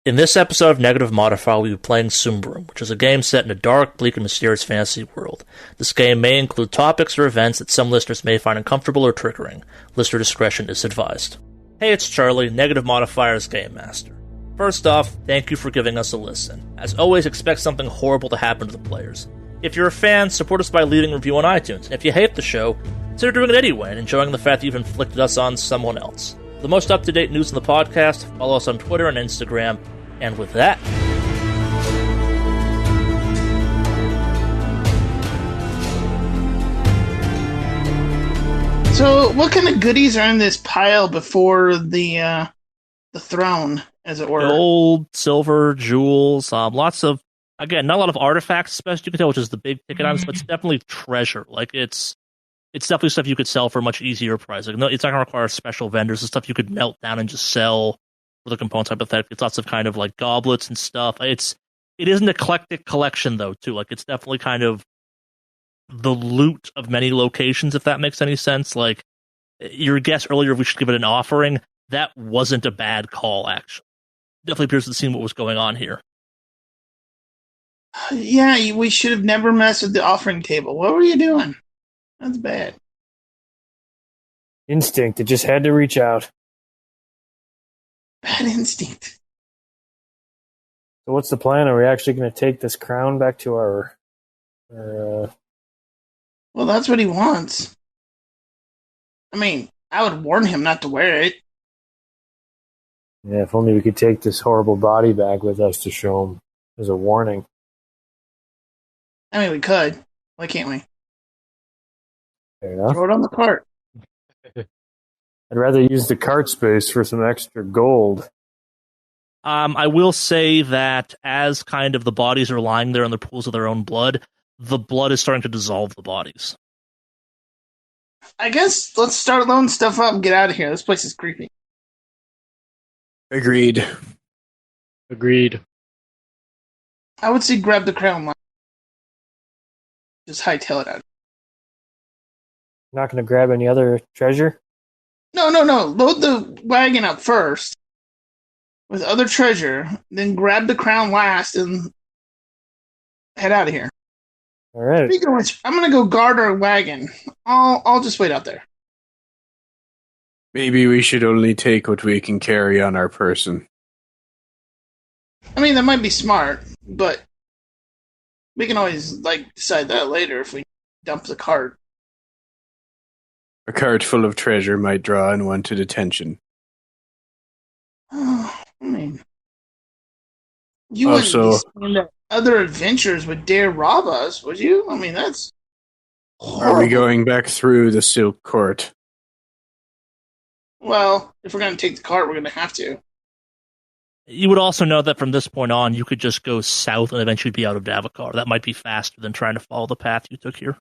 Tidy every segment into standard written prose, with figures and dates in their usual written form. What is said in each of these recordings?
In this episode of Negative Modifier, we'll be playing Symbaroum, which is a game set in a dark, bleak, and mysterious fantasy world. This game may include topics or events that some listeners may find uncomfortable or triggering. Listener discretion is advised. Hey, it's Charlie, Negative Modifier's Game Master. First off, thank you for giving us a listen. As always, expect something horrible to happen to the players. If you're a fan, support us by leaving a review on iTunes, and if you hate the show, consider doing it anyway and enjoying the fact that you've inflicted us on someone else. For the most up-to-date news in the podcast, follow us on Twitter and Instagram. And with that, so what kind of goodies are in this pile before the throne, as it were? gold, silver, jewels, lots of, again, not a lot of artifacts, especially you can tell, which is the big ticket items, but it's definitely treasure. Like, it's definitely stuff you could sell for a much easier price. Like, no, it's not going to require special vendors. It's stuff you could melt down and just sell for the components, hypothetically. It's lots of kind of like goblets and stuff. It is an eclectic collection, though, too. Like, it's definitely kind of the loot of many locations, if that makes any sense. Like, your guess earlier, if we should give it an offering, that wasn't a bad call, actually. Definitely appears to see what was going on here. Yeah, we should have never messed with the offering table. What were you doing? That's bad. Instinct. It just had to reach out. Bad instinct. So what's the plan? Are we actually going to take this crown back to our Well, that's what he wants. I mean, I would warn him not to wear it. yeah, if only we could take this horrible body bag with us to show him as a warning. I mean, we could. Why can't we? Fair enough. Throw it on the cart. I'd rather use the cart space for some extra gold. I will say that as kind of the bodies are lying there in the pools of their own blood, the blood is starting to dissolve the bodies. I guess let's start loading stuff up and get out of here. This place is creepy. Agreed. I would say grab the crown line. Just hightail it out. Not going to grab any other treasure? No. Load the wagon up first with other treasure, then grab the crown last and head out of here. All right. Speaking of which, I'm gonna go guard our wagon. I'll just wait out there. Maybe we should only take what we can carry on our person. I mean, that might be smart, but we can always decide that later if we dump the cart. A cart full of treasure might draw unwanted attention. I mean, you Also- wouldn't be saying that other adventurers would dare rob us, would you? I mean, that's horrible. Are we going back through the Silk Court? Well, if we're going to take the cart, we're going to have to. You would also know that from this point on, you could just go south and eventually be out of Davokar. That might be faster than trying to follow the path you took here,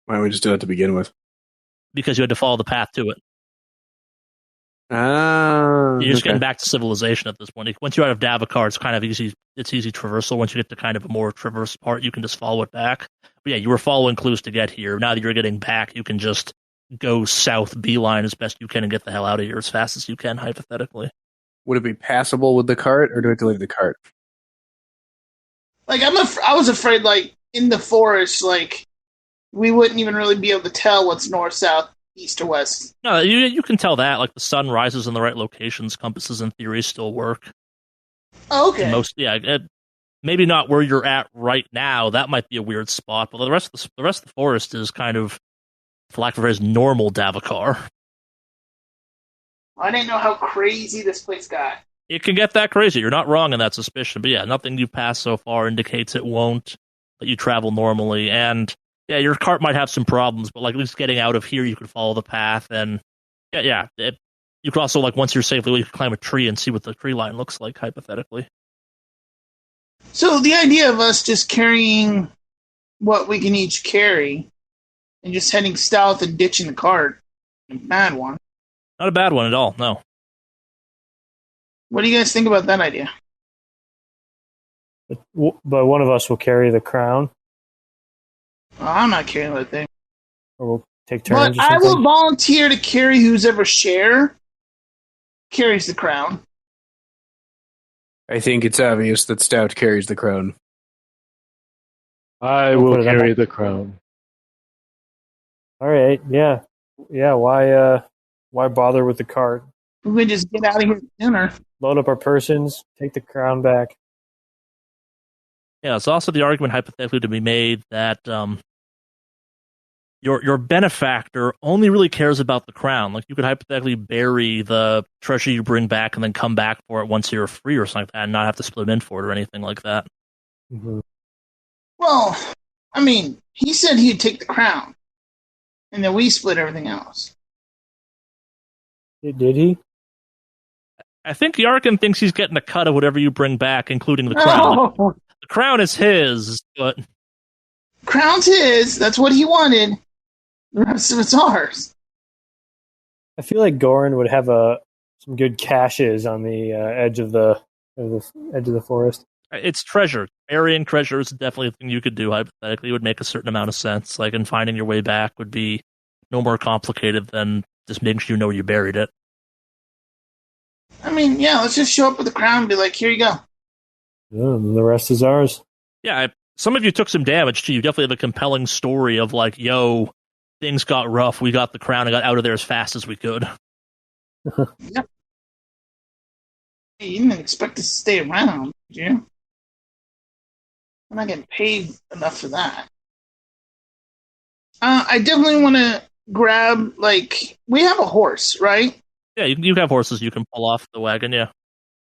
Why don't we just do it to begin with? because you had to follow the path to it. Ah, You're just okay. getting back to civilization at this point. Once you're out of Davokar, it's kind of easy. It's easy traversal. Once you get to kind of a more traverse part, you can just follow it back. But yeah, you were following clues to get here. Now that you're getting back, you can just go south, beeline as best you can, and get the hell out of here as fast as you can, hypothetically. Would it be passable with the cart, or do we have to leave the cart? I was afraid, in the forest, we wouldn't even really be able to tell what's north, south, east, or west. No, you can tell that. Like, the sun rises in the right locations. Compasses, in theory, still work. Oh, okay. Maybe not where you're at right now. That might be a weird spot. But the rest of the forest is kind of, for lack of a phrase, normal Davokar. I didn't know how crazy this place got. It can get that crazy. You're not wrong in that suspicion. But yeah, nothing you've passed so far indicates it won't. That you travel normally. And yeah, your cart might have some problems, but at least getting out of here, you could follow the path. And you could also, once you're safely, you could climb a tree and see what the tree line looks like, hypothetically. So the idea of us just carrying what we can each carry and just heading south and ditching the cart, a bad one. Not a bad one at all, no. What do you guys think about that idea? But one of us will carry the crown, Well, I'm not carrying that thing. or we'll take turns. But or I will something. volunteer to carry who's ever share carries the crown. I think it's obvious that Stout carries the crown. I I'll will put it on carry my- the crown. All right, yeah. Why bother with the cart? We could just get out of here sooner. Load up our persons, take the crown back. Yeah, it's also the argument hypothetically to be made that your benefactor only really cares about the crown. Like, you could hypothetically bury the treasure you bring back and then come back for it once you're free or something like that, and not have to split in for it or anything like that. Mm-hmm. Well, I mean, he said he'd take the crown, and then we split everything else. Did he? I think Yarkin thinks he's getting a cut of whatever you bring back, including the crown. Oh, The crown is his, but crown's his. That's what he wanted. The rest of it's ours. I feel like Goran would have some good caches on the edge of the forest. it's treasure. Burying treasure is definitely a thing you could do hypothetically. It would make a certain amount of sense. Like, and finding your way back would be no more complicated than just making sure you know where you buried it. I mean, yeah, let's just show up with the crown and be like, here you go. Yeah, and the rest is ours. Yeah, some of you took some damage too. You definitely have a compelling story of like, yo, things got rough. We got the crown and got out of there as fast as we could. Yep. Hey, you didn't expect us to stay around, did you? I'm not getting paid enough for that. I definitely want to grab, like, we have a horse, right? Yeah, you have horses you can pull off the wagon, yeah.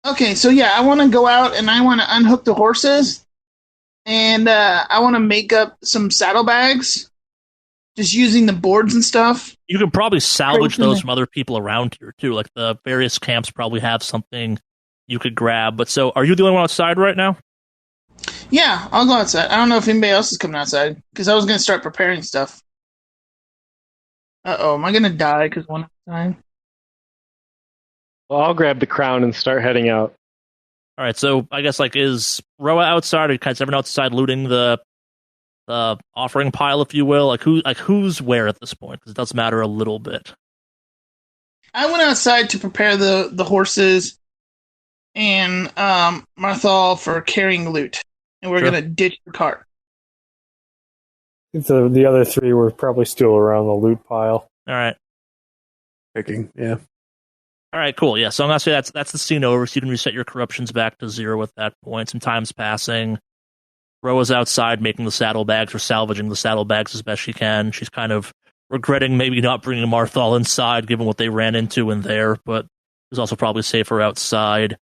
Okay, so yeah, I want to go out and I want to unhook the horses, and I want to make up some saddlebags, just using the boards and stuff. You can probably salvage Great. those from other people around here, too. Like, the various camps probably have something you could grab. But so, are you the only one outside right now? Yeah, I'll go outside. I don't know if anybody else is coming outside, because I was going to start preparing stuff. Uh-oh, am I going to die because one outside? Well, I'll grab the crown and start heading out. All right, so I guess, like, is Roa outside, or is everyone outside looting the offering pile, if you will? Who's where at this point? Because it does matter a little bit. I went outside to prepare the horses and Marthal for carrying loot, and we're Sure. going to ditch the cart. The other three were probably still around the loot pile. All right. Picking, yeah. All right, cool. Yeah, so I'm going to say that's the scene over, so you can reset your corruptions back to 0 at that point. Some time's passing. Roa's outside making the saddlebags or salvaging the saddlebags as best she can. She's kind of regretting maybe not bringing Marthal inside, given what they ran into in there, but it was also probably safer outside.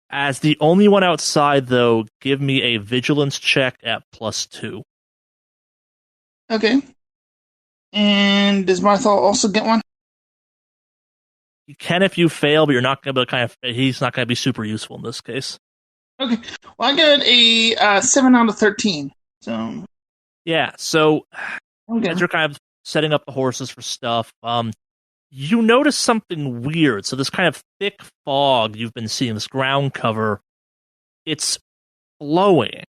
As the only one outside, though, give me a vigilance check at +2. Okay. And does Marthal also get one? You can if you fail, but you're not going to he's not going to be super useful in this case. Okay. Well, I got a 7 out of 13. So, Yeah, so okay. as you're kind of setting up the horses for stuff, you notice something weird. So this kind of thick fog you've been seeing, this ground cover, it's flowing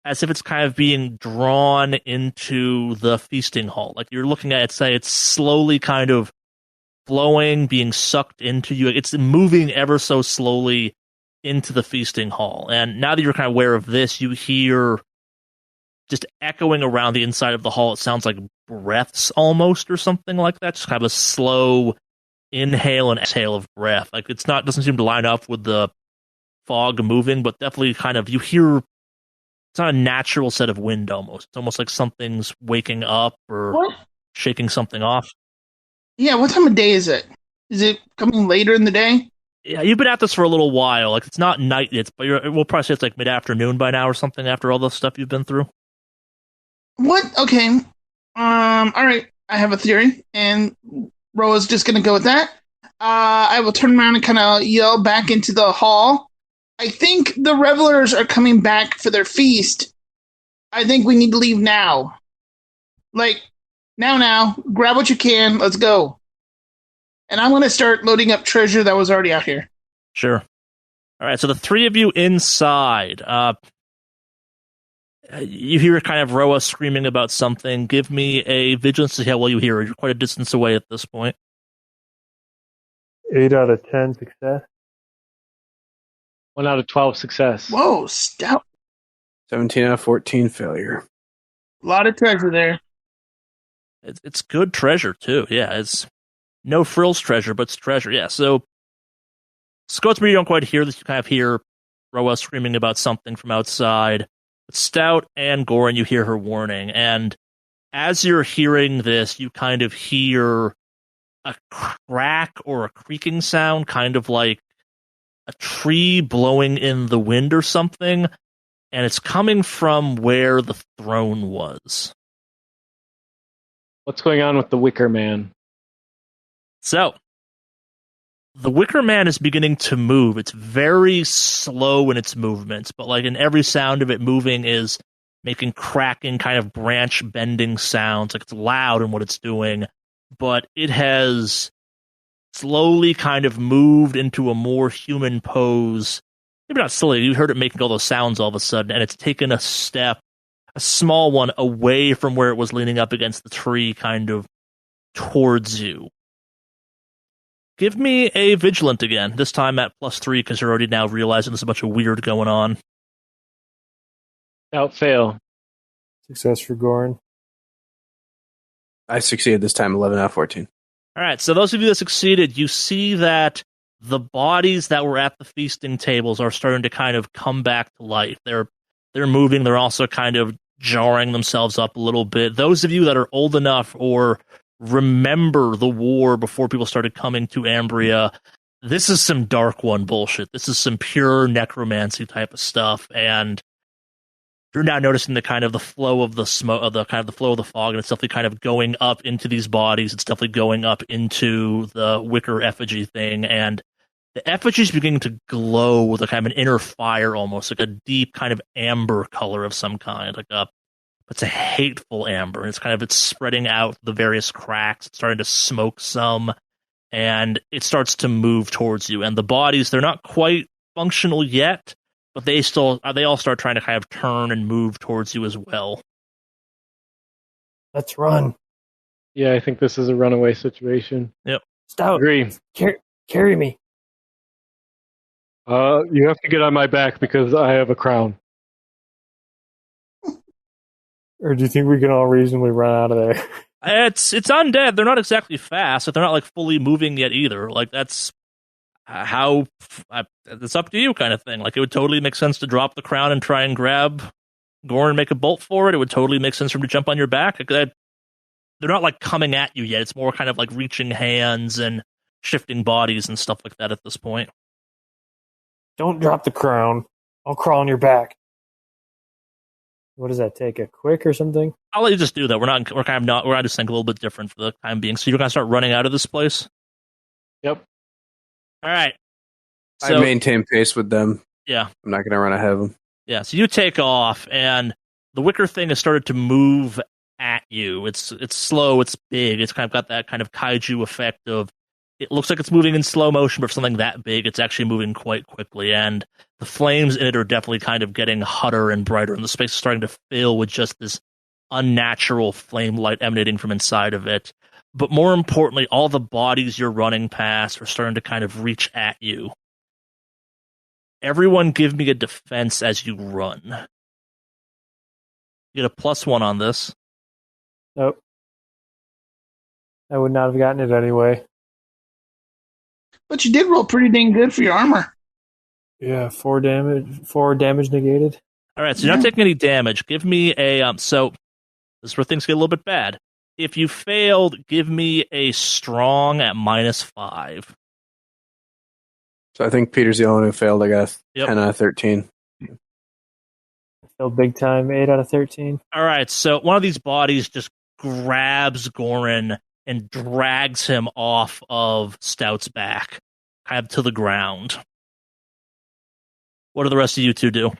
as if it's kind of being drawn into the feasting hall. Like, you're looking at it, say it's slowly kind of flowing, being sucked into you. It's moving ever so slowly into the feasting hall. And now that you're kind of aware of this, you hear just echoing around the inside of the hall. It sounds like breaths almost, or something like that. Just kind of a slow inhale and exhale of breath. Like, doesn't seem to line up with the fog moving, but definitely kind of, you hear, it's not a natural set of wind almost. It's almost like something's waking up or What? shaking something off. Yeah, what time of day is it? Is it coming later in the day? Yeah, you've been at this for a little while. Like, it's not night yet, but we'll probably say it's like mid-afternoon by now or something after all the stuff you've been through. What? Okay. All right. I have a theory, and Roa's just going to go with that. I will turn around and kind of yell back into the hall. I think the revelers are coming back for their feast. I think we need to leave now. Like, now. Grab what you can. Let's go. And I'm going to start loading up treasure that was already out here. Sure. All right, so the three of you inside. You hear kind of Roa screaming about something. Give me a vigilance to see how well you hear her. You're quite a distance away at this point. 8 out of 10 success. 1 out of 12 success. Whoa, stout. 17 out of 14 failure. A lot of treasure there. It's good treasure too. Yeah, it's no frills treasure, but it's treasure. Yeah. So Scotsbury, you don't quite hear this. You kind of hear Roa screaming about something from outside. But Stout and Goran, you hear her warning, and as you're hearing this, you kind of hear a crack or a creaking sound, kind of like a tree blowing in the wind or something, and it's coming from where the throne was. What's going on with the Wicker Man? So, the Wicker Man is beginning to move. It's very slow in its movements, but like in every sound of it moving is making cracking, kind of branch bending sounds. Like it's loud in what it's doing, but it has slowly kind of moved into a more human pose. Maybe not slowly, you heard it making all those sounds all of a sudden, and it's taken a step, a small one, away from where it was leaning up against the tree, kind of towards you. Give me a vigilant again, this time at +3, because you're already now realizing there's a bunch of weird going on. Out fail. Success for Goran. I succeeded this time, 11 out of 14. All right, so those of you that succeeded, you see that the bodies that were at the feasting tables are starting to kind of come back to life. They're moving. They're also kind of jarring themselves up a little bit. Those of you that are old enough or remember the war before people started coming to Ambria, this is some Dark One bullshit. This is some pure necromancy type of stuff, and you're now noticing the kind of the flow of the smoke, of the kind of the flow of the fog, and it's definitely kind of going up into these bodies. It's definitely going up into the wicker effigy thing, and the effigy is beginning to glow with a kind of an inner fire, almost like a deep kind of amber color of some kind, it's a hateful amber. It's spreading out the various cracks. It's starting to smoke some, and it starts to move towards you. And the bodies, they're not quite functional yet, but they all start trying to kind of turn and move towards you as well. Let's run. Yeah, I think this is a runaway situation. Yep. Stout. Agree. Carry me. You have to get on my back because I have a crown. Or do you think we can all reasonably run out of there? It's undead. They're not exactly fast, but they're not like fully moving yet either. Like that's how it's up to you kind of thing. Like it would totally make sense to drop the crown and try and grab Goran and make a bolt for it. It would totally make sense for him to jump on your back. They're not like coming at you yet. It's more kind of like reaching hands and shifting bodies and stuff like that at this point. Don't drop the crown. I'll crawl on your back. What does that take? A quick or something? I'll let you just do that. We're gonna just think a little bit different for the time being. So you're gonna start running out of this place? Yep. All right. So, I maintain pace with them. Yeah. I'm not going to run ahead of them. Yeah, so you take off, and the wicker thing has started to move at you. It's slow, it's big, it's kind of got that kind of kaiju effect of, it looks like it's moving in slow motion, but for something that big, it's actually moving quite quickly, and the flames in it are definitely kind of getting hotter and brighter, and the space is starting to fill with just this unnatural flame light emanating from inside of it. But more importantly, all the bodies you're running past are starting to kind of reach at you. Everyone give me a defense as you run. You get a +1 on this. Nope. I would not have gotten it anyway. But you did roll pretty dang good for your armor. Yeah, 4 damage negated. All right, so you're not taking any damage. Give me a so this is where things get a little bit bad. If you failed, give me a strong at -5. So I think Peter's the only one who failed. I got a 10 out of 13. I failed big time, 8 out of 13. All right, so one of these bodies just grabs Goran and drags him off of Stout's back, kind of to the ground. What do the rest of you two do?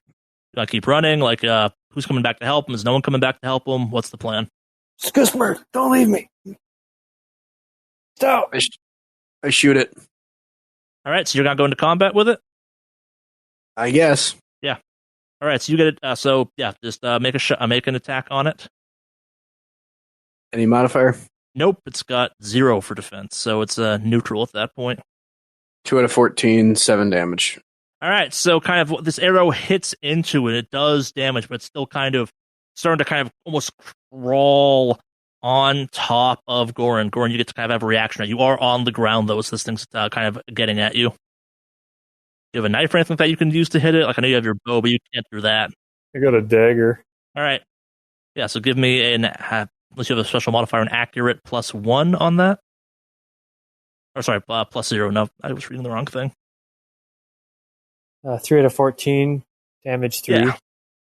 I keep running? Like, who's coming back to help him? Is no one coming back to help him? What's the plan? Skusmer, don't leave me. Stout. I shoot it. All right, so you're not going to combat with it? I guess. Yeah. All right, so you get it. Just make an attack on it. Any modifier? Nope, it's got 0 for defense, so it's neutral at that point. 2 out of 14, 7 damage. All right, so kind of this arrow hits into it. It does damage, but it's still kind of starting to kind of almost crawl on top of Goran. Goran, you get to kind of have a reaction. You are on the ground, though, so this thing's kind of getting at you. Do you have a knife or anything that you can use to hit it? Like, I know you have your bow, but you can't do that. I got a dagger. All right. Yeah, so give me unless you have a special modifier, an accurate +1 on that. Or sorry, +0. No, I was reading the wrong thing. 3 out of 14, damage 3. Yeah.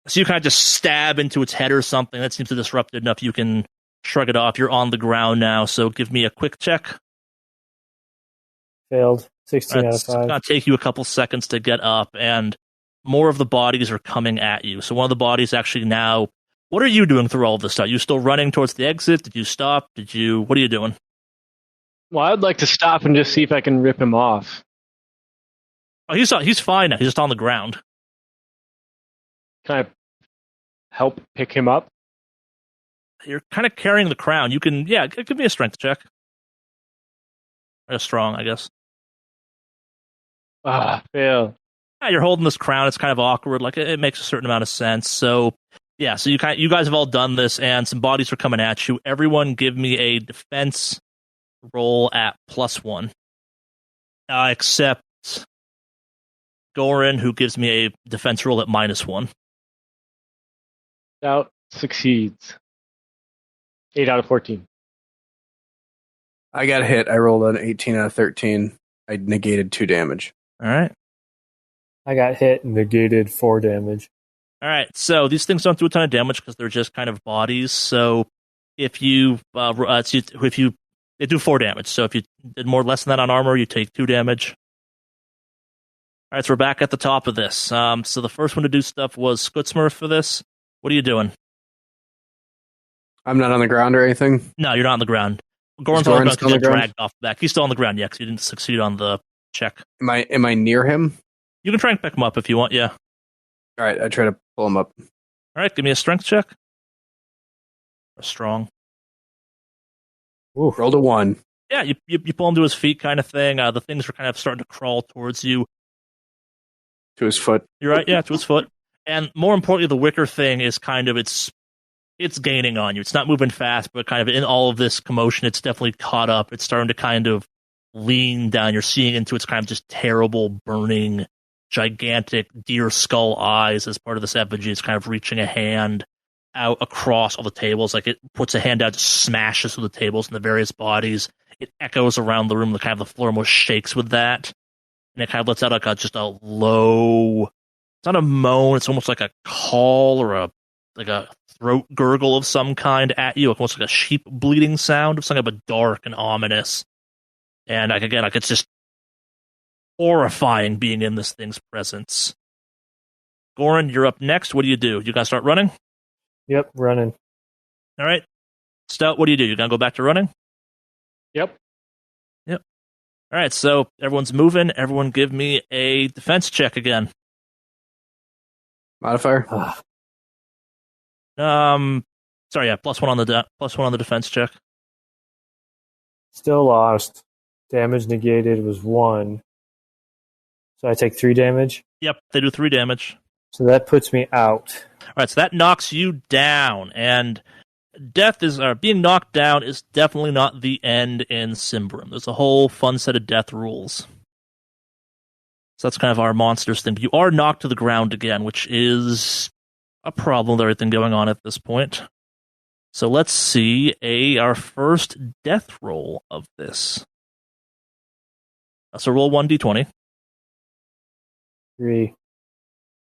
So you kind of just stab into its head or something. That seems to disrupt it enough. You can shrug it off. You're on the ground now, so give me a quick check. Failed. 16 out of It's 5. going to take you a couple seconds to get up, and more of the bodies are coming at you. So one of the bodies actually now... What are you doing through all of this stuff? You still running towards the exit? Did you stop? What are you doing? Well, I'd like to stop and just see if I can rip him off. Oh, he's fine now. He's just on the ground. Can I help pick him up? You're kind of carrying the crown. You can, yeah, give me a strength check. Or a strong, I guess. Fail. Yeah, you're holding this crown. It's kind of awkward. Like, it makes a certain amount of sense. So, yeah, so you guys have all done this, and some bodies are coming at you. Everyone give me a defense roll at +1. Except Goran, who gives me a defense roll at -1. Stout succeeds. 8 out of 14. I got hit. I rolled an 18 out of 13. I negated 2 damage. All right. I got hit and negated 4 damage. All right, so these things don't do a ton of damage because they're just kind of bodies. So if you they do 4 damage. So if you did more or less than that on armor, you take 2 damage. All right, so we're back at the top of this. So the first one to do stuff was Skutzmer for this. What are you doing? I'm not on the ground or anything. No, you're not on the ground. Goran's on the ground because you got dragged off the back. He's still on the ground, yeah, because you didn't succeed on the check. Am I near him? You can try and pick him up if you want, yeah. All right, I try to pull him up. All right, give me a strength check. Or strong. Ooh. Rolled a 1. Yeah, you pull him to his feet, kind of thing. The things are kind of starting to crawl towards you. To his foot. You're right, yeah, to his foot. And more importantly, the wicker thing is kind of it's gaining on you. It's not moving fast, but kind of in all of this commotion, it's definitely caught up. It's starting to kind of lean down. You're seeing into its kind of just terrible, burning, gigantic deer skull eyes as part of this effigy. It's kind of reaching a hand out across all the tables. Like, it puts a hand out, just smashes through the tables and the various bodies. It echoes around the room. The kind of the floor almost shakes with that. And it kind of lets out like just a low, it's not a moan, it's almost like a call or a throat gurgle of some kind at you, almost like a sheep bleating sound of something, but dark and ominous. And like, again, like, it's just horrifying being in this thing's presence. Goran, you're up next. What do? You gotta start running? Yep, running. All right. Stout, what do? You gonna go back to running? Yep. All right, so everyone's moving. Everyone give me a defense check again. Modifier? Sorry, yeah, +1 on the defense check. Still lost. Damage negated was 1. So I take 3 damage. Yep, they do 3 damage. So that puts me out. All right, so that knocks you down, and being knocked down is definitely not the end in Symbaroum. There's a whole fun set of death rules. So that's kind of our monsters thing. But you are knocked to the ground again, which is a problem with everything going on at this point. So let's see our first death roll of this. So roll 1d20. 3.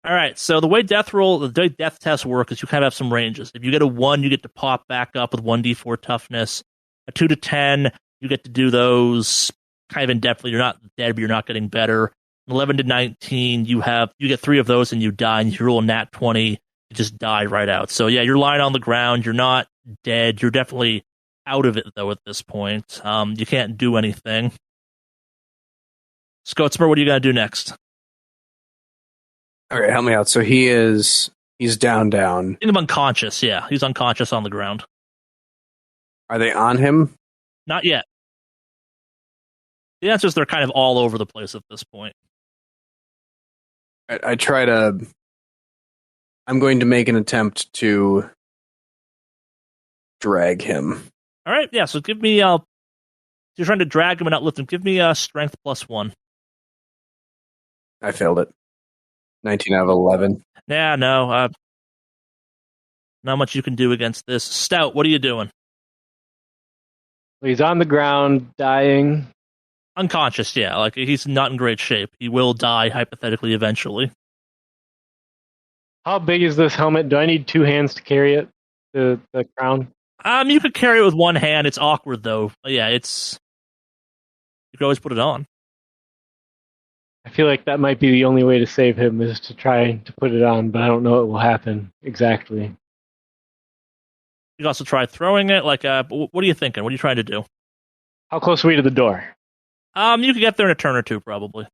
All right, so the way the death tests work is you kind of have some ranges. If you get a 1, you get to pop back up with 1d4 toughness. A 2 to 10, you get to do those kind of indefinitely. You're not dead, but you're not getting better. 11 to 19, you get 3 of those and you die. And you roll a nat 20, you just die right out. So yeah, you're lying on the ground. You're not dead. You're definitely out of it though at this point. You can't do anything. Skotsmer, what are you gonna do next? All right, help me out. So he's down. Think of unconscious, yeah. He's unconscious on the ground. Are they on him? Not yet. The answer is they're kind of all over the place at this point. I try to. I'm going to make an attempt to drag him. All right, yeah. So give me. You're trying to drag him and not lift him. Give me strength +1. I failed it. 19 out of 11. Yeah, no. Not much you can do against this. Stout, what are you doing? He's on the ground, dying. Unconscious, yeah. Like, he's not in great shape. He will die, hypothetically, eventually. How big is this helmet? Do I need 2 hands to carry it? The crown? You could carry it with one hand. It's awkward, though. But yeah, it's... You could always put it on. I feel like that might be the only way to save him is to try to put it on, but I don't know it will happen exactly. You could also try throwing it. Like, what are you thinking? What are you trying to do? How close are we to the door? You could get there in a turn or two, probably.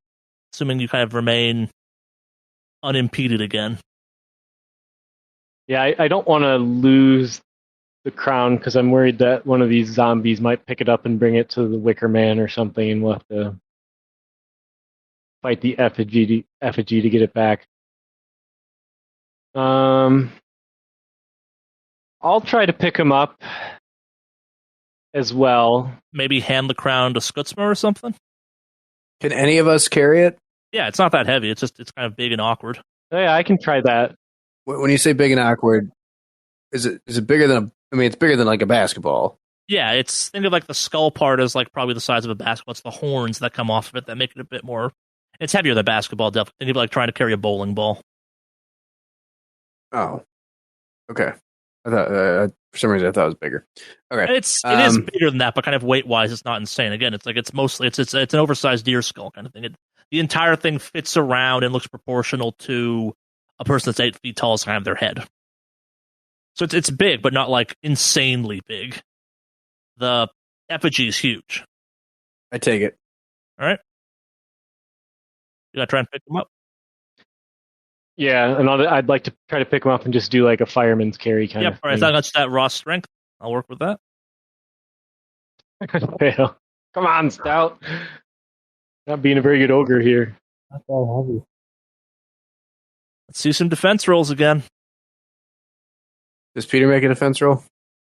Assuming you kind of remain unimpeded again. Yeah, I don't want to lose the crown because I'm worried that one of these zombies might pick it up and bring it to the Wicker Man or something, and we'll have to fight the effigy to get it back. I'll try to pick him up as well. Maybe hand the crown to Skutzma or something? Can any of us carry it? Yeah, it's not that heavy. It's kind of big and awkward. Oh, yeah, I can try that. When you say big and awkward, is it bigger than it's bigger than like a basketball. Yeah, think of like the skull part as like probably the size of a basketball. It's the horns that come off of it that make it a bit more. It's heavier than basketball, definitely. Think of it like trying to carry a bowling ball. Oh, okay. I thought for some reason I thought it was bigger. Okay, It is bigger than that, but kind of weight wise, it's not insane. Again, it's like it's mostly it's an oversized deer skull kind of thing. The entire thing fits around and looks proportional to a person that's 8 feet tall is kind of their head. So it's big, but not like insanely big. The effigy is huge. I take it. All right, you gotta try and pick them up. Yeah, and I'd like to try to pick him up and just do like a fireman's carry kind of Yep, all right. thing. So that's that raw strength. I'll work with that. Fail. Come on, Stout. Not being a very good ogre here. Not that heavy. Let's see some defense rolls again. Does Peter make a defense roll?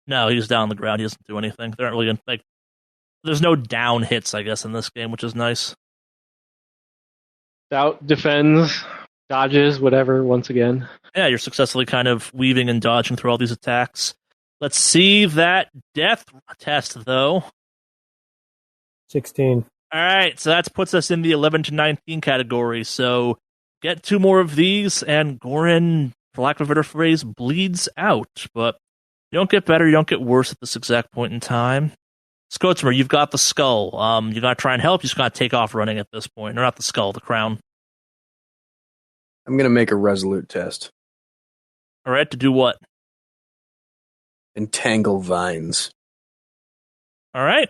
No, he's down on the ground. He doesn't do anything. They're not really like. There's no down hits, I guess, in this game, which is nice. Stout defends, dodges, whatever, once again. Yeah, you're successfully kind of weaving and dodging through all these attacks. Let's see that death test, though. 16. All right, so that puts us in the 11 to 19 category. So get 2 more of these, and Gorin, for lack of a better phrase, bleeds out. But you don't get better, you don't get worse at this exact point in time. Skotzmer, you've got the skull. You got to try and help. You just got to take off running at this point. Or not the skull, the crown. I'm going to make a resolute test. All right, to do what? Entangle vines. All right.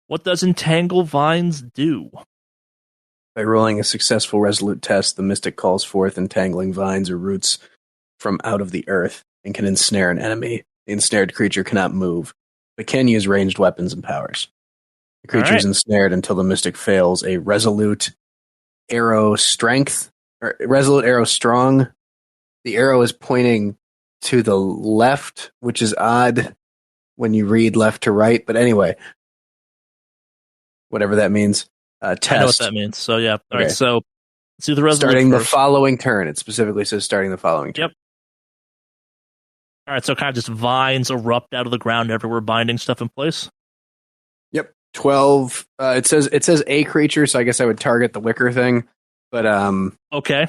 What does entangle vines do? By rolling a successful resolute test, the mystic calls forth entangling vines or roots from out of the earth and can ensnare an enemy. The ensnared creature cannot move, but can use ranged weapons and powers. The creature is ensnared until the mystic fails a resolute arrow strength, or resolute arrow strong. The arrow is pointing to the left, which is odd when you read left to right, but anyway, whatever that means. Test. I know what that means. So yeah. All right. So let's do the resolute starting first. the following turn. It specifically says starting the following turn. Yep. All right. So kind of just vines erupt out of the ground everywhere, binding stuff in place. Yep. 12. It says a creature, so I guess I would target the wicker thing. But okay.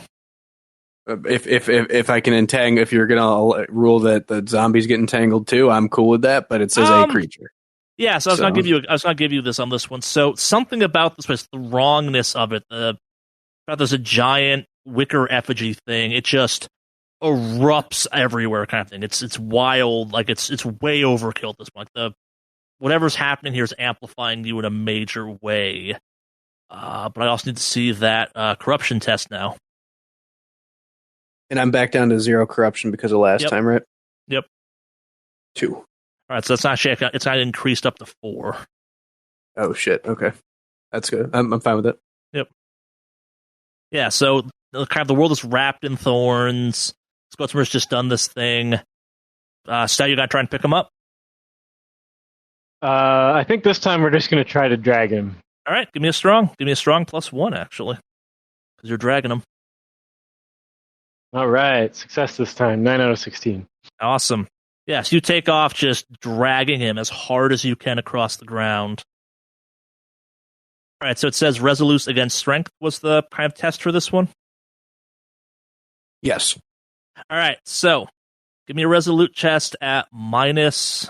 If I can entangle, if you're gonna rule that the zombies get entangled too, I'm cool with that. But it says a creature. Yeah, so I was gonna give you this on this one. So something about this place, the wrongness of it, there's a giant wicker effigy thing. It just erupts everywhere, kind of thing. It's wild, like it's way overkill at this point. Whatever's happening here is amplifying you in a major way. But I also need to see that corruption test now. And I'm back down to 0 corruption because of last time, right? Yep. 2. All right, so it's not increased up to 4. Oh shit! Okay, that's good. I'm fine with it. Yep. Yeah, so kind of the world is wrapped in thorns. Scotsmer's just done this thing. Stout, you gotta try and pick him up. I think this time we're just going to try to drag him. All right, give me a strong +1 actually, because you're dragging him. All right, success this time. 9 out of 16. Awesome. Yes, you take off just dragging him as hard as you can across the ground. All right, so it says resolute against strength was the kind of test for this one. Yes. All right, so give me a resolute chest at minus.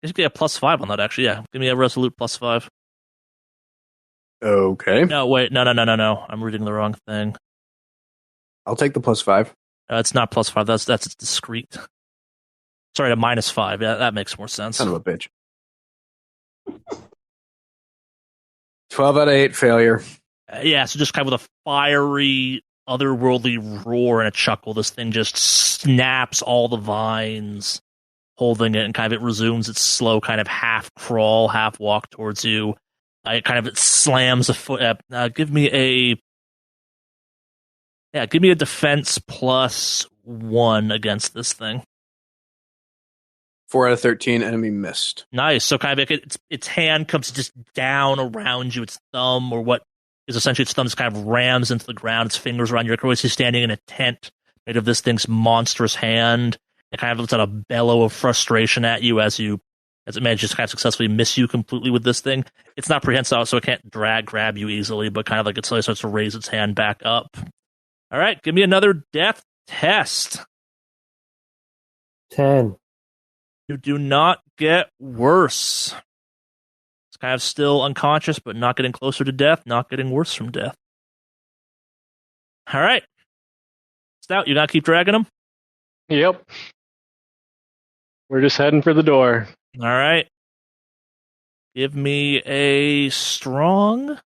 I should get a +5 on that, actually. Yeah, give me a resolute +5. Okay. No, wait, no. I'm reading the wrong thing. I'll take the +5. It's not +5. That's discrete. Sorry, to -5. Yeah, that makes more sense. Son of a bitch. 12 out of 8 failure. Yeah, so just kind of with a fiery, otherworldly roar and a chuckle, this thing just snaps all the vines holding it, and kind of it resumes its slow kind of half crawl, half walk towards you. It slams a foot. Give me a defense +1 against this thing. 4 out of 13 enemy missed. Nice. So kind of its hand comes just down around you, its thumb, or what is essentially its thumb, just kind of rams into the ground, its fingers around your wrist. You're standing in a tent made of this thing's monstrous hand. It kind of looks like a bellow of frustration at you as it manages to kind of successfully miss you completely with this thing. It's not prehensile, so it can't grab you easily, but kind of like it slowly starts to raise its hand back up. All right, give me another death test. 10. You do not get worse. It's kind of still unconscious, but not getting closer to death, not getting worse from death. All right. Stout, you gotta keep dragging him? Yep. We're just heading for the door. All right. Give me a strong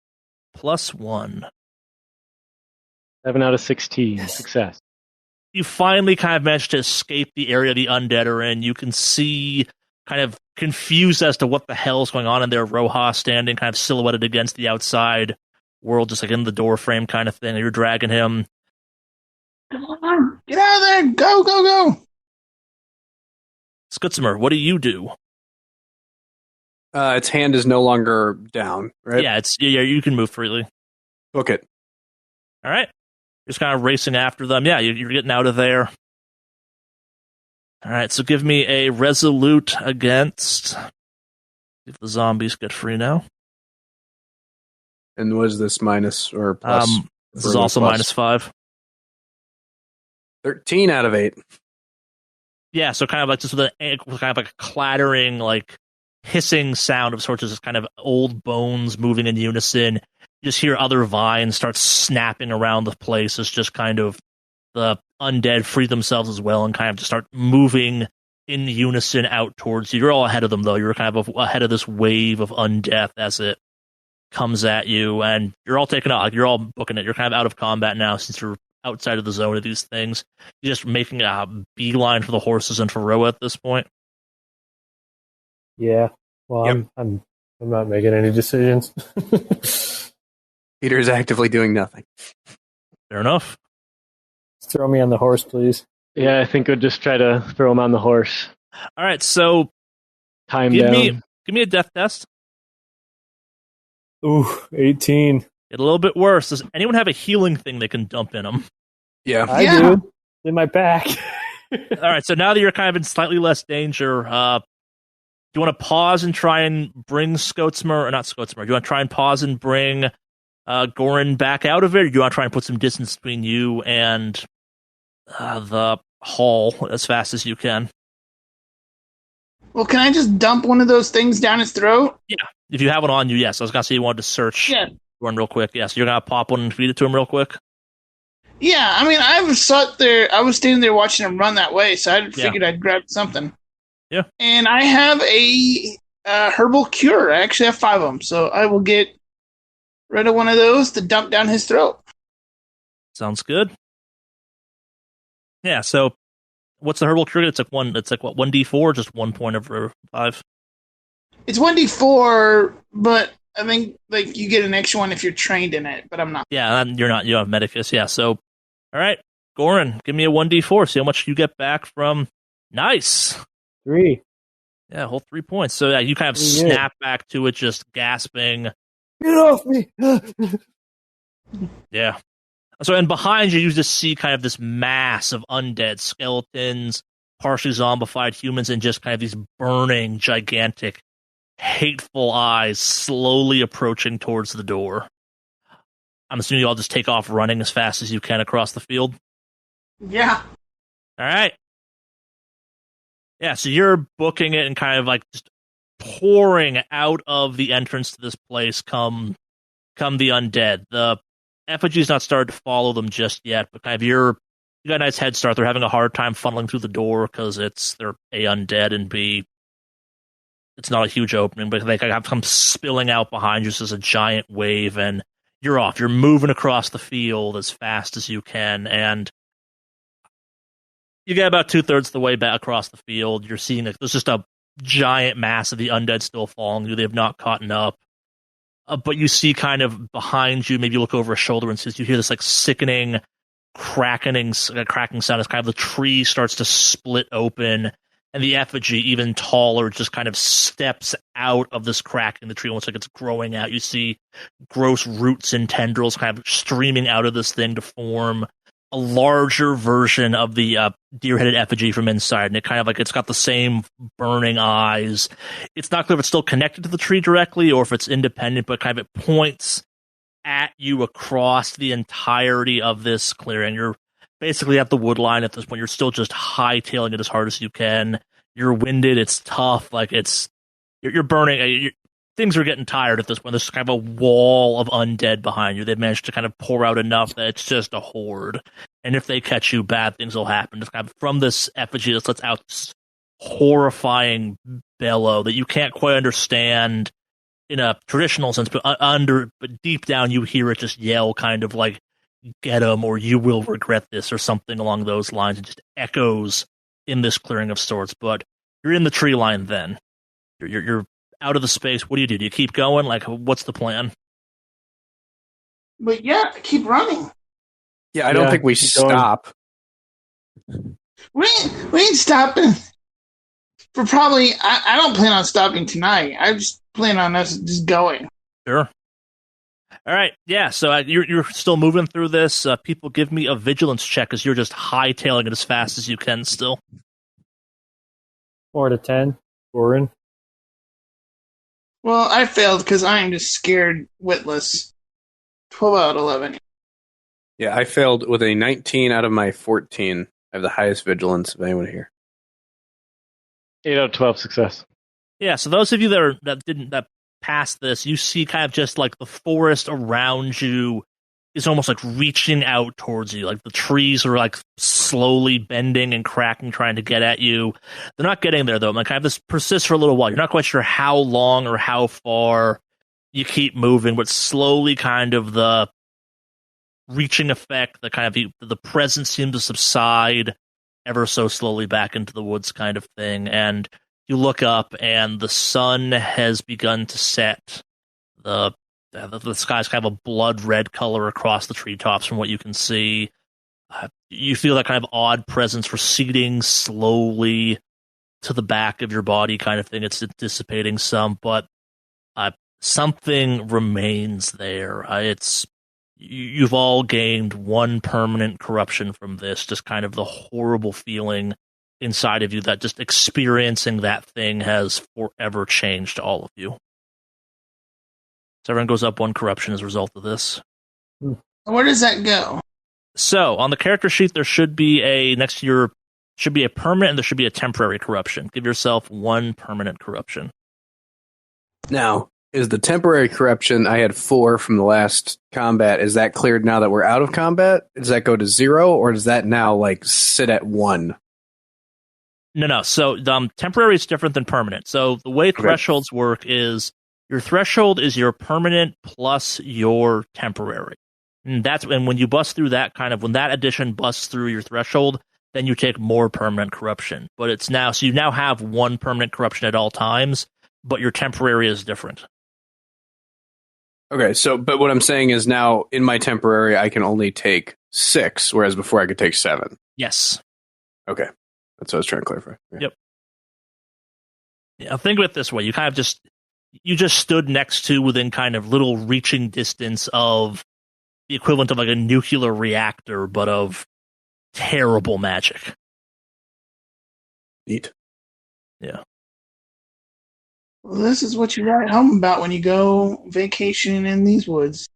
+1. 7 out of 16. Yes. Success. You finally kind of manage to escape the area the undead are in. You can see, kind of confused as to what the hell's going on in there, Roja standing kind of silhouetted against the outside world, just like in the door frame kind of thing. You're dragging him. Come on, get out of there! Go! Skutzmer, what do you do? Its hand is no longer down, right? Yeah, you can move freely. Book it. All right. Just kind of racing after them. Yeah, you're getting out of there. All right, so give me a resolute against. See if the zombies get free now. And was this minus or plus? This is also -5. 13 out of 8. Yeah, so kind of like just with kind of like a clattering, like hissing sound of sorts of just kind of old bones moving in unison. You just hear other vines start snapping around the place as just kind of the undead free themselves as well and kind of just start moving in unison out towards you. You're all ahead of them, though. You're kind of ahead of this wave of undeath as it comes at you, and you're all taking out. Like, you're all booking it. You're kind of out of combat now since you're outside of the zone of these things. You're just making a beeline for the horses and for Roa at this point. Yeah. Well, Yep. I'm not making any decisions. Peter's actively doing nothing. Fair enough. Throw me on the horse, please. Yeah, I think we'll just try to throw him on the horse. All right, so Time give down. me a death test. Ooh, 18. Get a little bit worse. Does anyone have a healing thing they can dump in them? Yeah. I Yeah. do. In my pack. All right, so now that you're kind of in slightly less danger, do you want to pause and try and bring Skotsmer, or not Skotsmer, do you want to try and pause and bring Goran back out of it, or do you want to try and put some distance between you and the hall as fast as you can? Well, can I just dump one of those things down his throat? If you have one on you, yes. I was going to say you wanted to search one real quick. Yes, you're going to pop one and feed it to him real quick? Yeah, I mean, I was standing there watching him run that way, so I figured I'd grab something. Yeah. And I have a herbal cure. I actually have 5 of them, so I will get rid of one of those to dump down his throat. Sounds good. Yeah, so what's the herbal cure? It's like what, 1d4, just 1 point over 5? It's 1d4, but I think like you get an extra one if you're trained in it, but I'm not. Yeah, you're not. You have Medicus. Yeah. So, all right, Goran, give me a 1d4. See how much you get back from. Nice. 3. Yeah, whole 3 points. So yeah, you kind of snap back to it, just gasping. Get off me! Yeah. So, and behind you, you just see kind of this mass of undead skeletons, partially zombified humans, and just kind of these burning, gigantic, hateful eyes slowly approaching towards the door. I'm assuming you all just take off running as fast as you can across the field. Yeah. All right. Yeah, so you're booking it and kind of like just pouring out of the entrance to this place come the undead. The effigy's not started to follow them just yet, but kind of you got a nice head start. They're having a hard time funneling through the door because they're A, undead, and B, it's not a huge opening, but they have come spilling out behind you just as a giant wave, and you're off. You're moving across the field as fast as you can, and you get about 2/3 of the way back across the field. You're seeing there's just a giant mass of the undead still following you. They have not caught up. But you see kind of behind you, maybe you look over a shoulder and you hear this like sickening, cracking sound as kind of the tree starts to split open, and the effigy, even taller, just kind of steps out of this crack in the tree, almost like it's growing out. You see gross roots and tendrils kind of streaming out of this thing to form a larger version of the deer-headed effigy from inside, and it's got the same burning eyes. It's not clear if it's still connected to the tree directly or if it's independent, but kind of it points at you across the entirety of this clearing. You're basically at the wood line at this point. You're still just hightailing it as hard as you can. You're winded. It's tough. You're burning. Things are getting tired at this point. There's kind of a wall of undead behind you. They've managed to kind of pour out enough that it's just a horde. And if they catch you, bad things will happen. Just kind of from this effigy that lets out this horrifying bellow that you can't quite understand in a traditional sense, but deep down you hear it just yell kind of like, get them or you will regret this or something along those lines. It just echoes in this clearing of sorts. But you're in the tree line then. You're out of the space. What do? Do you keep going? What's the plan? But yeah, keep running. Yeah, I don't think we stop. We ain't stopping. For probably, I don't plan on stopping tonight. I just plan on us just going. Sure. All right. Yeah. So you're still moving through this. People, give me a vigilance check as you're just hightailing it as fast as you can. Still. 4 to 10. Goran. Well, I failed because I am just scared witless. 12 out of 11. Yeah, I failed with a 19 out of my 14. I have the highest vigilance of anyone here. 8 out of 12 success. Yeah, so those of you that passed this, you see kind of just like the forest around you is almost like reaching out towards you. Like the trees are like slowly bending and cracking, trying to get at you. They're not getting there though. Like kind of this persists for a little while. You're not quite sure how long or how far you keep moving, but slowly kind of the reaching effect, the presence seems to subside ever so slowly back into the woods kind of thing. And you look up and the sun has begun to set. The sky's kind of a blood red color across the treetops from what you can see. You feel that kind of odd presence receding slowly to the back of your body kind of thing. It's dissipating some, but something remains there. You've all gained 1 permanent corruption from this, just kind of the horrible feeling inside of you that just experiencing that thing has forever changed all of you. So everyone goes up 1 corruption as a result of this. Where does that go? So on the character sheet, there should be next to your should be a permanent and there should be a temporary corruption. Give yourself 1 permanent corruption. Now, is the temporary corruption, I had 4 from the last combat, is that cleared now that we're out of combat? Does that go to 0, or does that now sit at 1? No. So temporary is different than permanent. So the way thresholds work is your threshold is your permanent plus your temporary. And when you bust through that when that addition busts through your threshold, then you take more permanent corruption. But it's now, so you now have 1 permanent corruption at all times, but your temporary is different. Okay, so but what I'm saying is now in my temporary I can only take 6, whereas before I could take 7. Yes. Okay, that's what I was trying to clarify. Yeah. Yep. Yeah, think of it this way: you kind of just stood next to within kind of little reaching distance of the equivalent of like a nuclear reactor, but of terrible magic. Neat. Yeah. Well, this is what you write home about when you go vacationing in these woods.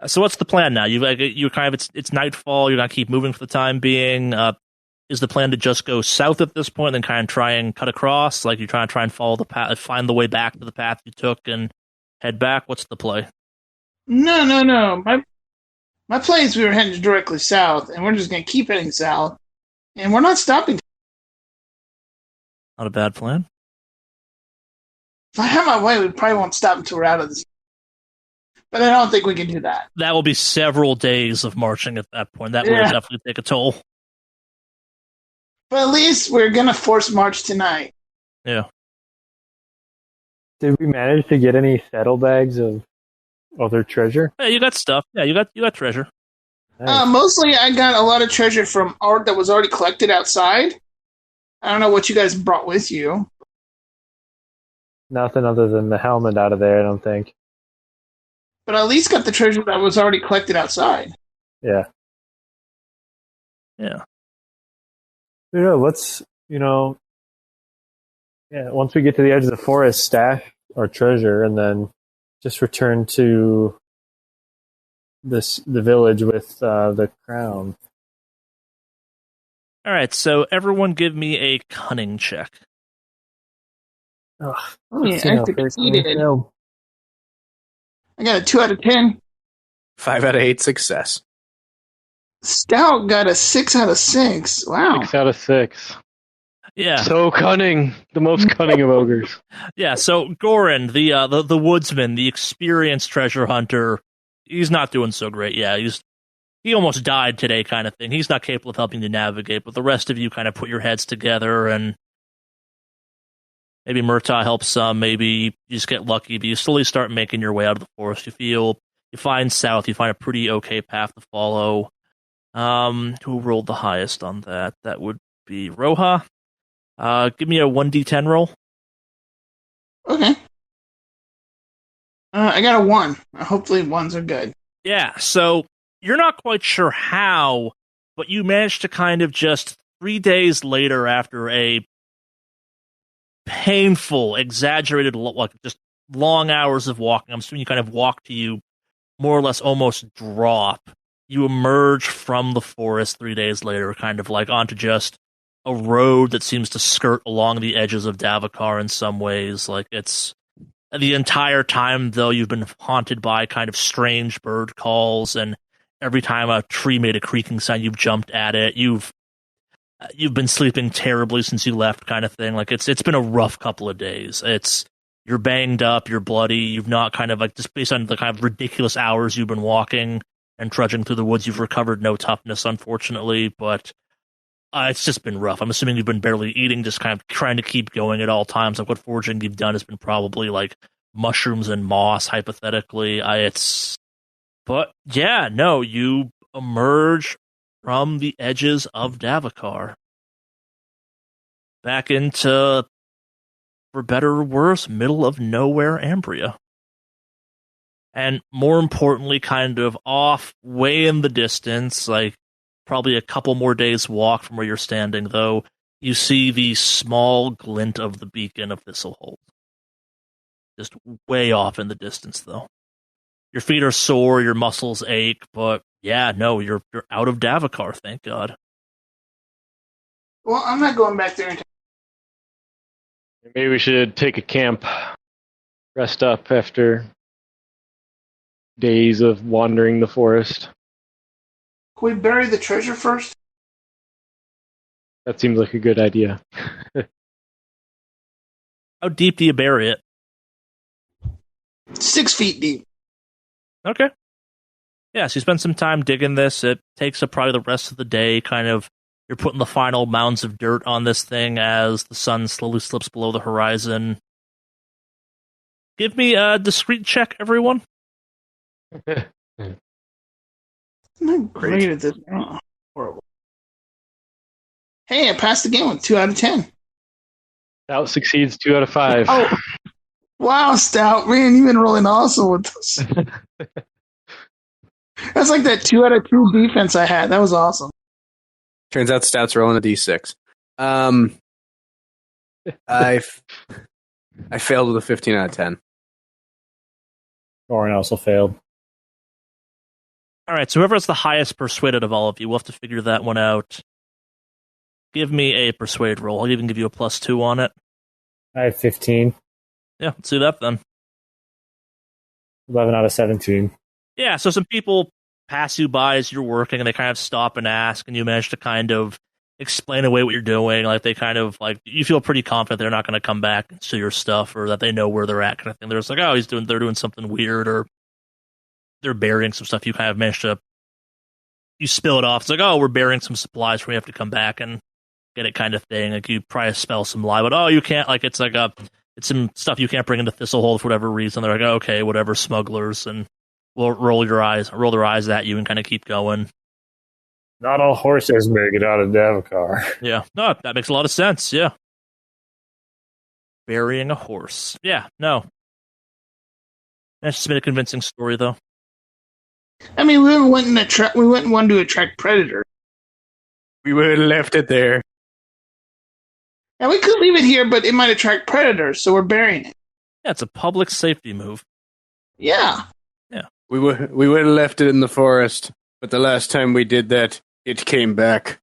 So what's the plan now? You kind of it's nightfall. You're gonna keep moving for the time being. Is the plan to just go south at this point, and then kind of try and cut across? Like you're trying to try and follow the path, find the way back to the path you took, and head back. What's the play? No. My play is we were heading directly south, and we're just going to keep heading south, and we're not stopping. Not a bad plan. If I have my way, we probably won't stop until we're out of this. But I don't think we can do that. That will be several days of marching at that point. That will definitely take a toll. But at least we're going to force march tonight. Yeah. Did we manage to get any saddlebags of other treasure? Yeah, you got stuff. Yeah, you got treasure. Nice. Mostly, I got a lot of treasure from art that was already collected outside. I don't know what you guys brought with you. Nothing other than the helmet out of there, I don't think. But I at least got the treasure that was already collected outside. Yeah. Yeah. Let's, once we get to the edge of the forest, stash our treasure and then just return to the village with the crown. All right. So everyone, give me a cunning check. Oh, yeah, I succeeded. No. I got a 2 out of 10. 5 out of 8 success. Stout got a 6 out of 6. Wow. 6 out of 6. Yeah. So cunning. The most cunning of ogres. Yeah. So Goran, the woodsman, the experienced treasure hunter, he's not doing so great. Yeah, he almost died today, kind of thing. He's not capable of helping you navigate, but the rest of you kind of put your heads together, and maybe Murtaugh helps some. Maybe you just get lucky, but you slowly start making your way out of the forest. You find south. You find a pretty okay path to follow. Who rolled the highest on that? That would be Roja. Give me a 1d10 roll. Okay. I got a 1. Hopefully 1s are good. Yeah, so you're not quite sure how, but you managed to kind of just 3 days later after a painful, exaggerated, like just long hours of walking. I'm assuming you kind of walk to you more or less almost drop. You emerge from the forest 3 days later, kind of like onto just a road that seems to skirt along the edges of Davokar in some ways. Like it's the entire time, though, you've been haunted by kind of strange bird calls, and every time a tree made a creaking sound, you've jumped at it. You've been sleeping terribly since you left, kind of thing. Like it's been a rough couple of days. You're banged up, you're bloody. You've not kind of like just based on the kind of ridiculous hours you've been walking and trudging through the woods, you've recovered no toughness, unfortunately, but it's just been rough. I'm assuming you've been barely eating, just kind of trying to keep going at all times. Like what foraging you've done has been probably like mushrooms and moss, hypothetically. But yeah, no, you emerge from the edges of Davokar back into, for better or worse, middle of nowhere Ambria. And more importantly, kind of off way in the distance, like probably a couple more days walk from where you're standing, though, you see the small glint of the beacon of Thistlehold. Just way off in the distance, though. Your feet are sore, your muscles ache, but yeah, no, you're out of Davokar, thank God. Well, I'm not going back there. Maybe we should take a camp, rest up after days of wandering the forest. Can we bury the treasure first? That seems like a good idea. How deep do you bury it? 6 feet deep. Okay. Yeah, so you spend some time digging this. It takes up probably the rest of the day, kind of, you're putting the final mounds of dirt on this thing as the sun slowly slips below the horizon. Give me a discreet check, everyone. I'm not great at this. Oh, horrible. Hey, I passed the game with 2 out of 10. Stout succeeds 2 out of 5. Oh, wow, Stout. Man, you've been rolling awesome with this. That's like that 2 out of 2 defense I had. That was awesome. Turns out Stout's rolling a d6. I failed with a 15 out of 10. Orin also failed. All right, so whoever's the highest persuaded of all of you, we'll have to figure that one out. Give me a persuade roll. I'll even give you a +2 on it. I have 15. Yeah, let's do that then. 11 out of 17. Yeah, so some people pass you by as you're working, and they kind of stop and ask, and you manage to kind of explain away what you're doing. Like, they kind of, like, you feel pretty confident they're not going to come back and steal your stuff, or that they know where they're at, kind of thing. They're just like, oh, they're doing something weird, or they're burying some stuff. You kind of manage to, you spill it off. It's like, oh, we're burying some supplies, we have to come back and get it, kind of thing. Like, you probably spell some lie, but oh, you can't, like, it's some stuff you can't bring into Thistlehold for whatever reason. They're like, oh, okay, whatever, smugglers, and we'll roll their eyes at you and kind of keep going. Not all horses make it out of Davokar. Yeah, no, that makes a lot of sense. Yeah, burying a horse. Yeah, no, that's just been a convincing story, though. I mean, we went and wanted to attract predators. We would have left it there. And we could leave it here, but it might attract predators, so we're burying it. Yeah, it's a public safety move. Yeah. We would have left it in the forest, but the last time we did that, it came back.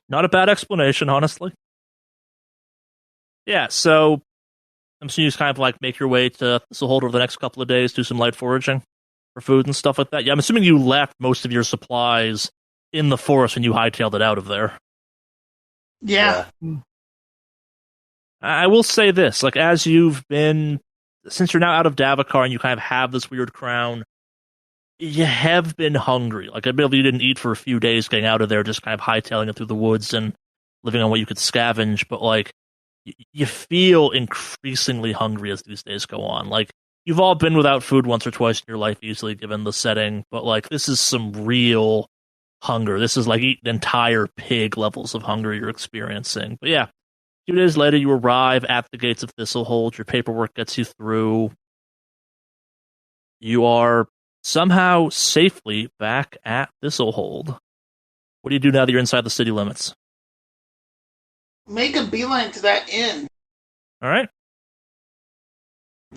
Not a bad explanation, honestly. Yeah, so I'm assuming you just kind of like make your way to Thistlehold over the next couple of days, do some light foraging for food and stuff like that. Yeah, I'm assuming you left most of your supplies in the forest when you hightailed it out of there. Yeah. I will say this, like, as you've been, since you're now out of Davokar and you kind of have this weird crown, you have been hungry. Like, I believe you didn't eat for a few days getting out of there, just kind of hightailing it through the woods and living on what you could scavenge, but, like, you feel increasingly hungry as these days go on. Like, you've all been without food once or twice in your life, easily, given the setting, but, like, this is some real hunger. This is like eating entire pig levels of hunger you're experiencing. But yeah, 2 days later, you arrive at the gates of Thistlehold. Your paperwork gets you through. You are somehow safely back at Thistlehold. What do you do now that you're inside the city limits? Make a beeline to that inn. All right.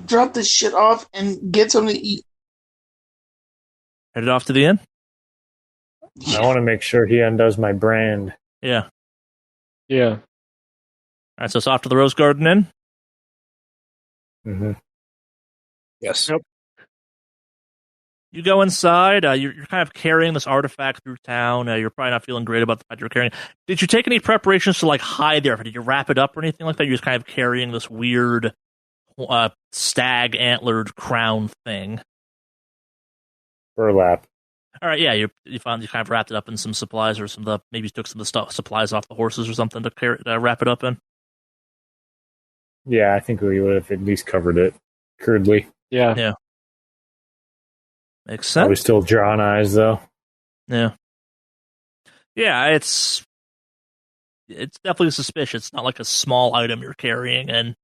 Drop this shit off and get something to eat. Headed off to the inn? I want to make sure he undoes my brand. Yeah. Yeah. All right, so it's off to the Rose Garden Inn? Mm-hmm. Yes. Yep. You go inside. You're kind of carrying this artifact through town. You're probably not feeling great about the fact you're carrying. Did you take any preparations to, like, hide there? Did you wrap it up or anything like that? You're just kind of carrying this weird stag antlered crown thing. Burlap. All right, yeah, you kind of wrapped it up in some supplies, or maybe you took some of the supplies off the horses or something to wrap it up in. Yeah, I think we would have at least covered it crudely. Yeah. Makes I sense. was still drawn eyes though. Yeah, it's definitely suspicious. It's not like a small item you're carrying, and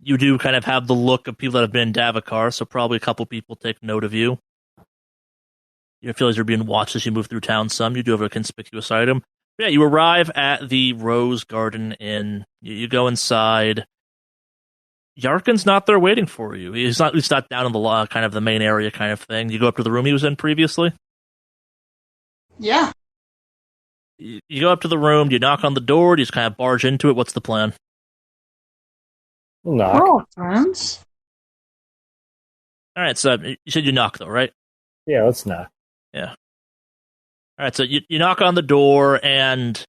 you do kind of have the look of people that have been in Davokar, so probably a couple people take note of you. You feel as you're being watched as you move through town some. You do have a conspicuous item. But yeah, you arrive at the Rose Garden Inn. You go inside. Yarkin's not there waiting for you. He's not down in the kind of the main area kind of thing. You go up to the room he was in previously? Yeah. You go up to the room. Do you knock on the door? Do you just kind of barge into it? What's the plan? We'll knock. Oh, friends. All right, so you said you knock, though, right? Yeah, let's knock. Yeah. All right, so you knock on the door, and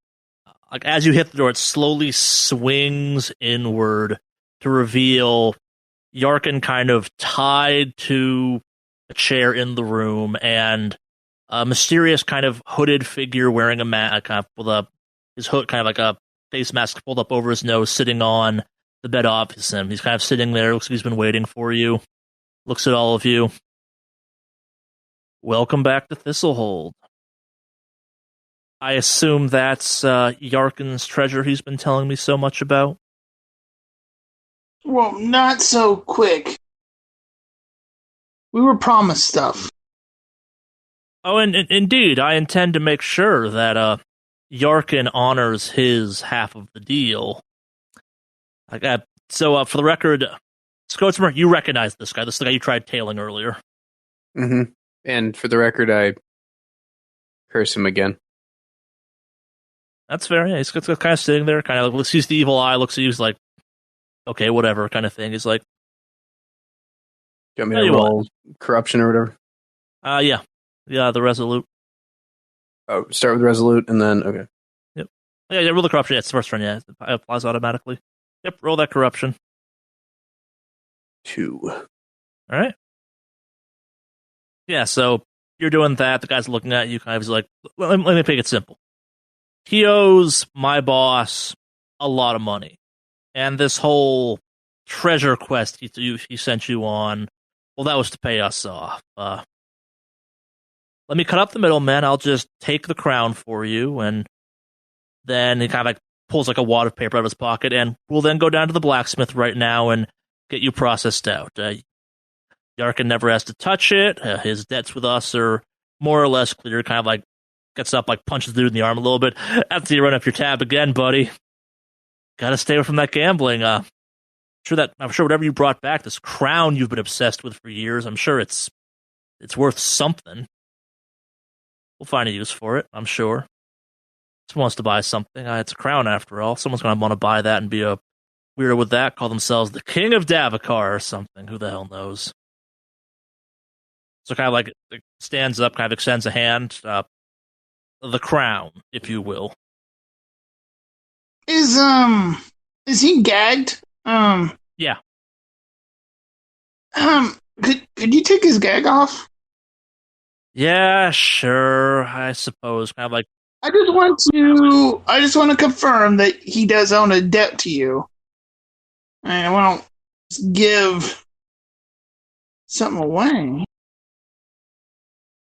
like as you hit the door, it slowly swings inward to reveal Yarkin kind of tied to a chair in the room, and a mysterious kind of hooded figure wearing a mask, kind of with his hood, kind of like a face mask pulled up over his nose, sitting on the bed opposite him. He's kind of sitting there, looks like he's been waiting for you, looks at all of you. Welcome back to Thistlehold. I assume that's Yarkin's treasure he's been telling me so much about? Well, not so quick. We were promised stuff. Oh, and indeed, I intend to make sure that Yarkin honors his half of the deal. So, for the record, Scotsmer, you recognize this guy. This is the guy you tried tailing earlier. Mm-hmm. And for the record, I curse him again. That's fair. Yeah, he's kind of sitting there, kind of like sees the evil eye, looks at you, he's like, okay, whatever, kind of thing. He's like, got me to roll corruption or whatever? Yeah, the resolute. Oh, start with resolute and then, okay. Yep. Yeah, roll the corruption. Yeah, it's the first one, yeah. It applies automatically. Yep, roll that corruption. 2. All right. Yeah, so you're doing that. The guy's looking at you, kind of, he's like, let me make it simple. He owes my boss a lot of money. And this whole treasure quest he sent you on, well, that was to pay us off. Let me cut up the middle, man. I'll just take the crown for you. And then he kind of like pulls like a wad of paper out of his pocket. And we'll then go down to the blacksmith right now and get you processed out. Yarkin never has to touch it. His debts with us are more or less clear. Kind of like gets up, like punches the dude in the arm a little bit. After you run up your tab again, buddy. Gotta stay away from that gambling. I'm sure whatever you brought back, this crown you've been obsessed with for years, I'm sure it's worth something. We'll find a use for it, I'm sure. Someone wants to buy something. It's a crown after all. Someone's gonna want to buy that and be a weirdo with that. Call themselves the King of Davokar or something. Who the hell knows? So kind of like stands up, kind of extends a hand. The crown, if you will. Is he gagged? Yeah. Could you take his gag off? Yeah, sure. I suppose. Kind of like. I just want to confirm that he does own a debt to you. And I want to give something away.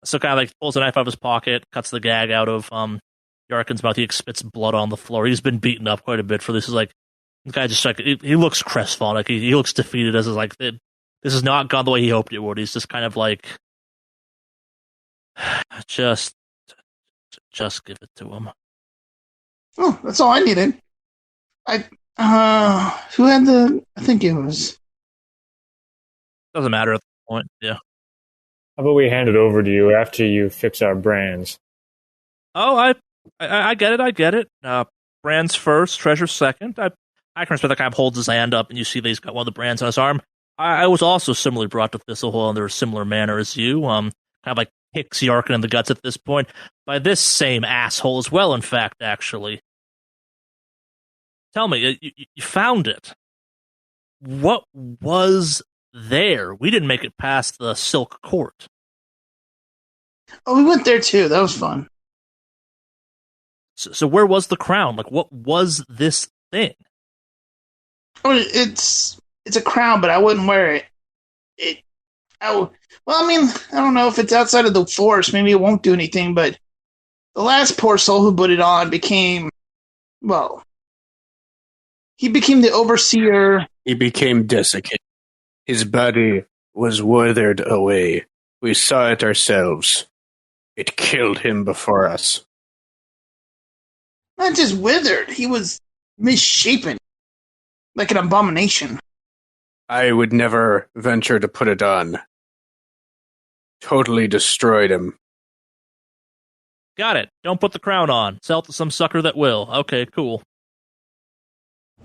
So kind of like pulls a knife out of his pocket, cuts the gag out of Yarkin's mouth. He spits blood on the floor. He's been beaten up quite a bit for this. Is like the guy just like he looks crestfallen. Like he looks defeated. As is like this has not gone the way he hoped it would. He's just kind of like just give it to him. Oh, that's all I needed. Who had the? I think it was. Doesn't matter at the point. Yeah. How about we hand it over to you after you fix our brands? Oh, I get it. Brands first, treasure second. I can respect that kind of holds his hand up, and you see that he's got one of the brands on his arm. I was also similarly brought to Thistlehold under a similar manner as you. Kind of like kicks Yarkin in the guts at this point by this same asshole as well. In fact, actually, tell me, you found it. What was there? We didn't make it past the Silk Court. Oh, we went there too. That was fun. So where was the crown? Like, what was this thing? Oh, it's a crown, but I wouldn't wear it. Well, I mean, I don't know if it's outside of the forest. Maybe it won't do anything, but the last poor soul who put it on became the overseer. He became desiccated. His body was withered away. We saw it ourselves. It killed him before us. Not just withered, he was misshapen, like an abomination. I would never venture to put it on. Totally destroyed him. Got it. Don't put the crown on. Sell it to some sucker that will. Okay, cool.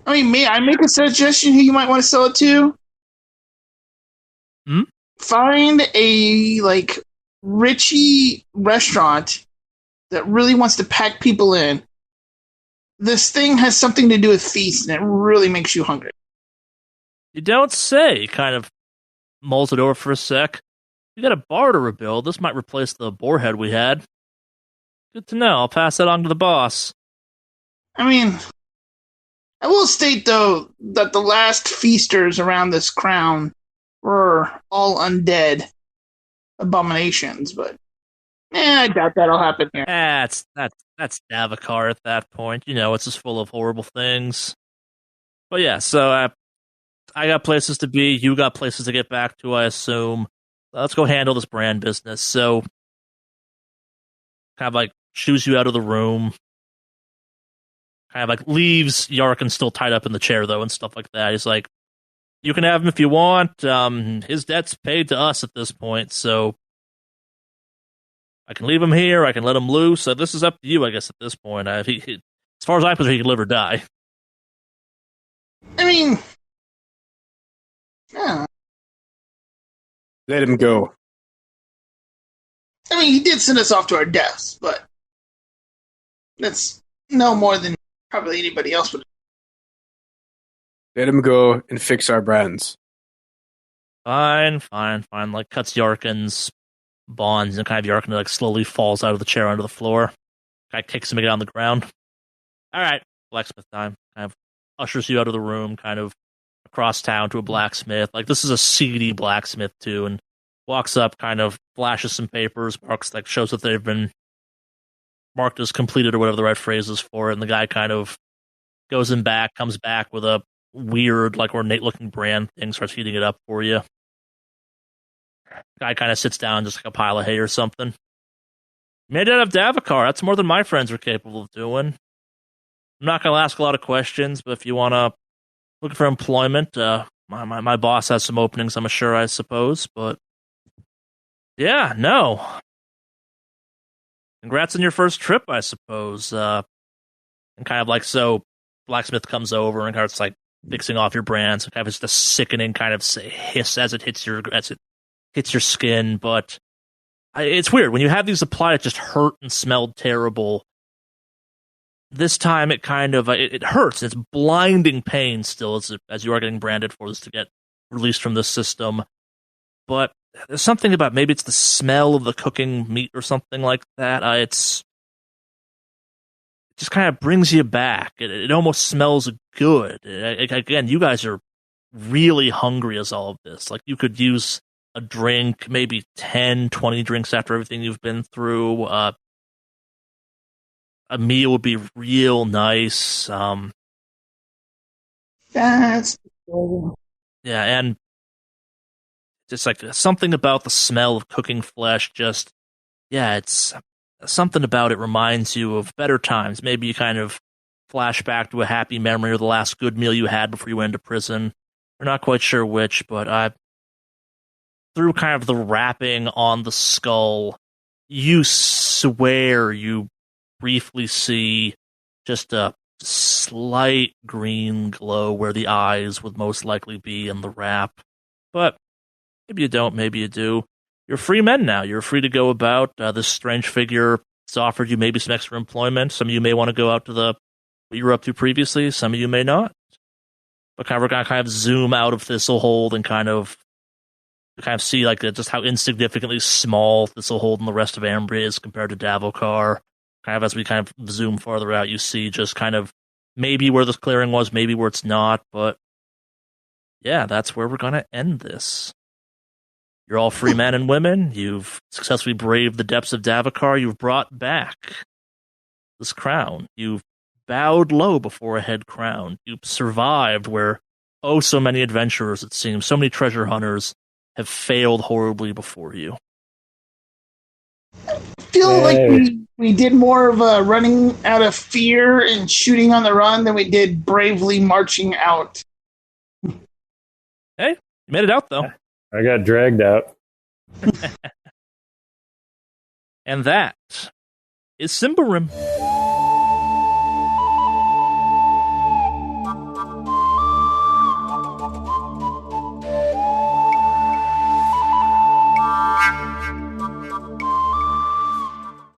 I mean, may I make a suggestion who you might want to sell it to? Find a, richy restaurant that really wants to pack people in. This thing has something to do with feasts, and it really makes you hungry. You don't say. Kind of mulls it over for a sec. You got a bar to rebuild. This might replace the boarhead we had. Good to know. I'll pass that on to the boss. I mean, I will state, though, that the last feasters around this crown were all undead abominations, but I doubt that'll happen here. That's Davokar at that point. You know, it's just full of horrible things. But yeah, so I got places to be. You got places to get back to, I assume. Let's go handle this brand business. So, kind of like shoos you out of the room. Kind of like leaves Yarkin still tied up in the chair, though, and stuff like that. He's like, you can have him if you want. His debt's paid to us at this point, so I can leave him here. I can let him loose. So this is up to you, I guess, at this point. As far as I'm concerned, he can live or die. I mean, yeah. Let him go. I mean, he did send us off to our deaths, but that's no more than probably anybody else would. Let him go and fix our brands. Fine. Like, cuts Yarkin's bonds, and kind of Yarkin like slowly falls out of the chair onto the floor. Guy kicks him again on the ground. All right, blacksmith time. Kind of ushers you out of the room, kind of across town to a blacksmith. Like, this is a seedy blacksmith too, and walks up, kind of flashes some papers, shows that they've been marked as completed or whatever the right phrase is for it. And the guy kind of comes back with a weird, like, ornate looking brand thing, starts heating it up for you. Guy kind of sits down, just like a pile of hay or something. Made out of Davokar. That's more than my friends are capable of doing. I'm not going to ask a lot of questions, but if you want to look for employment, my boss has some openings, I'm sure, I suppose. But yeah, no. Congrats on your first trip, I suppose. And kind of like, so blacksmith comes over and starts like fixing off your brands. And kind of just a sickening kind of hiss as it hits your skin. But it's weird when you have these applied. It just hurt and smelled terrible. This time it kind of it hurts. It's blinding pain still as you are getting branded for this to get released from the system. But there's something about, maybe it's the smell of the cooking meat or something like that. It just kind of brings you back. It almost smells good. Again, you guys are really hungry as all of this. Like, you could use a drink, maybe 10, 20 drinks after everything you've been through. A meal would be real nice. That's yeah, and just like something about the smell of cooking flesh, it's something about it reminds you of better times. Maybe you kind of flash back to a happy memory or the last good meal you had before you went into prison. We're not quite sure which, but through kind of the wrapping on the skull, you swear you briefly see just a slight green glow where the eyes would most likely be in the wrap. But maybe you don't, maybe you do. You're free men now. You're free to go about. This strange figure has offered you maybe some extra employment. Some of you may want to go out to what you were up to previously. Some of you may not. But we're going to kind of zoom out of Thistlehold and kind of see like just how insignificantly small Thistlehold and the rest of Ambria is compared to Davokar. Kind of as we kind of zoom farther out, you see just kind of maybe where this clearing was, maybe where it's not. But yeah, that's where we're going to end this. You're all free men and women. You've successfully braved the depths of Davokar. You've brought back this crown. You've bowed low before a head crown. You've survived where, oh, so many adventurers, it seems, so many treasure hunters have failed horribly before you. I feel like we did more of a running out of fear and shooting on the run than we did bravely marching out. Hey, you made it out, though. I got dragged out. And that is Symbaroum.